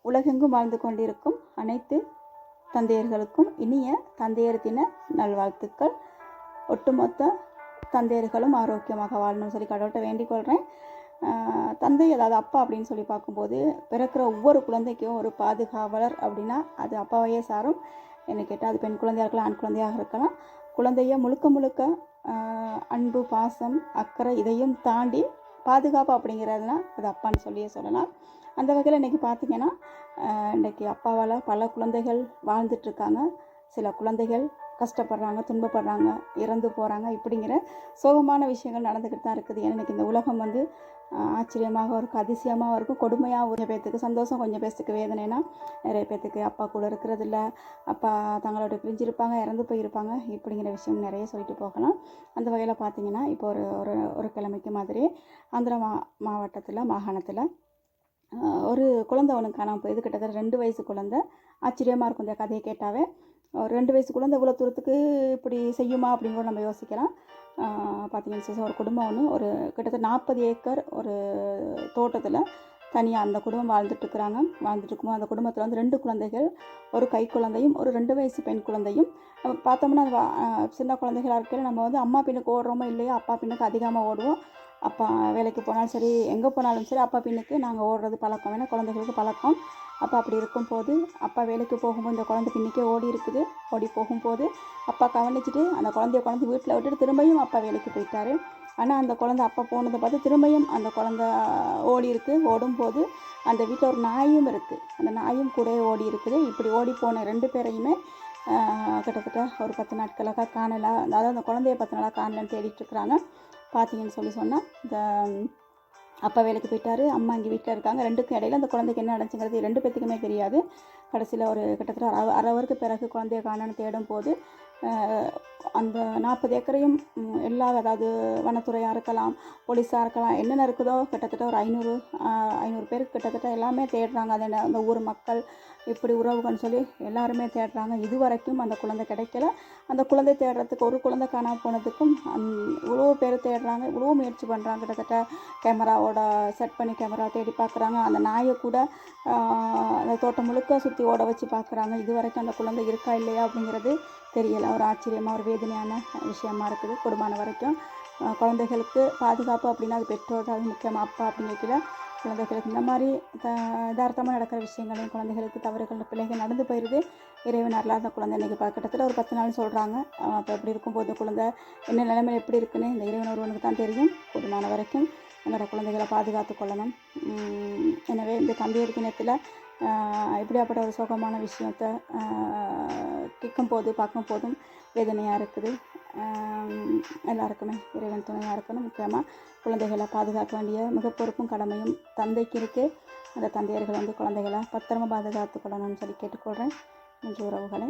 உலகெங்கும் வாழ்ந்து கொண்டிருக்கும் அனைத்து தந்தையர்களுக்கும் இனிய தந்தையர் தின நல்வாழ்த்துக்கள். ஒட்டுமொத்த தந்தையர்களும் ஆரோக்கியமாக வாழணும்னு சொல்லி கடவுள்கிட்ட வேண்டிக் கொள்கிறேன். தந்தை, அதாவது அப்பா அப்படின்னு சொல்லி பார்க்கும்போது பிறக்கிற ஒவ்வொரு குழந்தைக்கும் ஒரு பாதுகாவலர் அப்படின்னா அது அப்பாவையே சாரும். என்னை கேட்டால் அது பெண் குழந்தையாக இருக்கலாம், ஆண் குழந்தையாக இருக்கலாம். குழந்தைய முழுக்க முழுக்க அன்பு, பாசம், அக்கறை இதையும் தாண்டி பாதுகாப்பு அப்படிங்கிறதுனா அது அப்பான்னு சொல்லியே சொல்லலாம். அந்த வகையில் இன்றைக்கி பார்த்திங்கன்னா இன்றைக்கி அப்பாவால் பல குழந்தைகள் வாழ்ந்துட்டுருக்காங்க. சில குழந்தைகள் கஷ்டப்படுறாங்க, துன்பப்படுறாங்க, இறந்து போகிறாங்க. இப்படிங்கிற சோகமான விஷயங்கள் நடந்துக்கிட்டு தான் இருக்குது. ஏன்னா இன்றைக்கி இந்த உலகம் வந்து ஆச்சரியமாக இருக்கும், அதிசயமாக இருக்கும், கொடுமையாக கொஞ்சம் பேர்த்துக்கு சந்தோஷம், கொஞ்சம் பேர்த்துக்கு வேதனைனா, நிறைய பேர்த்துக்கு அப்பா கூட இருக்கிறது இல்லை, அப்பா தங்களோட பிரிஞ்சிருப்பாங்க, இறந்து போயிருப்பாங்க. இப்படிங்கிற விஷயம் நிறைய சொல்லிட்டு போகலாம். அந்த வகையில் பார்த்திங்கன்னா இப்போ ஒரு கிழமைக்கு மாதிரி ஆந்திரா மாகாணத்தில் ஒரு குழந்தை ஒன்று காணாமல் போயிது. கிட்டத்தட்ட 2 வயசு குழந்தை. ஆச்சரியமாக இருக்கும் இந்த கதையை கேட்டாவே. ஒரு 2 வயசு குழந்தை இவ்வளோ தூரத்துக்கு இப்படி செய்யுமா அப்படின்னு கூட நம்ம யோசிக்கலாம். பார்த்தீங்கன்னு ஒரு குடும்பம் ஒன்று ஒரு கிட்டத்தட்ட 40 ஏக்கர் ஒரு தோட்டத்தில் தனியாக அந்த குடும்பம் வாழ்ந்துட்டு இருக்கும்போது அந்த குடும்பத்தில் வந்து 2 குழந்தைகள், ஒரு கை குழந்தையும் ஒரு 2 வயசு பெண் குழந்தையும். பார்த்தோம்னா சின்ன குழந்தைகளாக இருக்கையில் நம்ம வந்து அம்மா பின்னுக்கு ஓடுறோமோ இல்லையோ அப்பா பின்னுக்கு அதிகமாக ஓடுவோம். அப்பா வேலைக்கு போனாலும் சரி, எங்கே போனாலும் சரி அப்பா பின்னுக்கு நாங்கள் ஓடுறது பழக்கம். ஏன்னா குழந்தைகளுக்கு பழக்கம். அப்பா அப்படி இருக்கும்போது அப்பா வேலைக்கு போகும்போது இந்த குழந்தை பின்னிக்கே ஓடி போகும்போது அப்பா கவனிச்சுட்டு அந்த குழந்தைய வீட்டில் விட்டுட்டு திரும்பியும் அப்பா வேலைக்கு போயிட்டார். ஆனால் அந்த குழந்தை அப்பா போனதை பார்த்து திரும்பியும் அந்த குழந்தை ஓடும்போது அந்த வீட்டில் ஒரு நாயும் இருக்குது. அந்த நாயும் கூட ஓடி இருக்குது. இப்படி ஓடி போன 2 பேரையுமே கிட்டத்தட்ட ஒரு 10 நாட்களாக காணலை. அதாவது அந்த குழந்தைய 10 நாளாக காணலன்னு தேடிட்டுருக்குறாங்க. பார்த்தீங்கன்னு சொன்னால் இந்த அப்பா வேலைக்கு போயிட்டாரு, அம்மா இங்கே வீட்டில் இருக்காங்க. 2க்கும் இடையில அந்த குழந்தைக்கு என்ன நடந்துச்சுங்கிறது 2 பேத்துக்குமே தெரியாது. கடைசியில் ஒரு கிட்டத்தட்ட அரை ஹவருக்கு பிறகு குழந்தைய காணோன்னு தேடும் போது அந்த 40 ஏக்கரையும் அதாவது வனத்துறையாக இருக்கலாம், போலீஸாக இருக்கலாம், என்னென்ன இருக்குதோ கிட்டத்தட்ட ஒரு 500 பேருக்கு கிட்டத்தட்ட எல்லாமே தேடுறாங்க. அந்த ஊர் மக்கள், இப்படி உறவுகள்னு சொல்லி எல்லாருமே தேடுறாங்க. இதுவரைக்கும் அந்த குழந்தை கிடைக்கல. அந்த குழந்தை தேடுறதுக்கு ஒரு குழந்தை காணாமல் போனதுக்கும் இவ்வளோ பேர் தேடுறாங்க, இவ்வளோ முயற்சி பண்ணுறாங்க. கிட்டத்தட்ட கேமராவோட செட் பண்ணி கேமரா தேடி பார்க்குறாங்க. அந்த நாயை கூட அந்த தோட்டம் முழுக்க சுற்றி ஓட வச்சு பார்க்குறாங்க. இது வரைக்கும் அந்த குழந்தை இருக்கா இல்லையா அப்படிங்கிறது தெரியலை. ஒரு ஆச்சரியமாக ஒரு வேதனையான விஷயமா இருக்குது. குடும்பமான வரைக்கும் குழந்தைகளுக்கு பாதுகாப்பு அப்படின்னா அது பெற்றோர், அது முக்கியமாக அப்பா அப்படிங்கிற குழந்தைகளுக்கு இந்த மாதிரி யதார்த்தமாக நடக்கிற விஷயங்களையும் குழந்தைகளுக்கு தவறுகள் பிள்ளைகள் நடந்து போயிடுது. இறைவன் அருளால் அந்த குழந்தை இன்றைக்கி கிட்டத்தட்ட ஒரு 10 நாள் சொல்கிறாங்க. அப்போ எப்படி இருக்கும்போது குழந்தை என்ன நிலைமையில் எப்படி இருக்குன்னு இந்த இறைவன் ஒருவனுக்கு தான் தெரியும். கூடுமான வரைக்கும் எங்களோட குழந்தைகளை பாதுகாத்து கொள்ளணும். எனவே இந்த தந்தையர் தினத்தில் இப்படியாப்பட்ட ஒரு சோகமான விஷயத்தை பார்க்கும் போதும் வேதனையாக இருக்குது. எல்லாருக்குமே இறைவன் துணையாக இருக்கணும். முக்கியமாக குழந்தைகளை பாதுகாக்க வேண்டிய மிக பொறுப்பும் கடமையும் தந்தைக்கு இருக்குது. அந்த தந்தையர்கள் வந்து குழந்தைகளை பத்திரமா பாதுகாத்து கொள்ளணும்னு சொல்லி கேட்டுக்கொள்கிறேன். நன்றி உறவுகளை.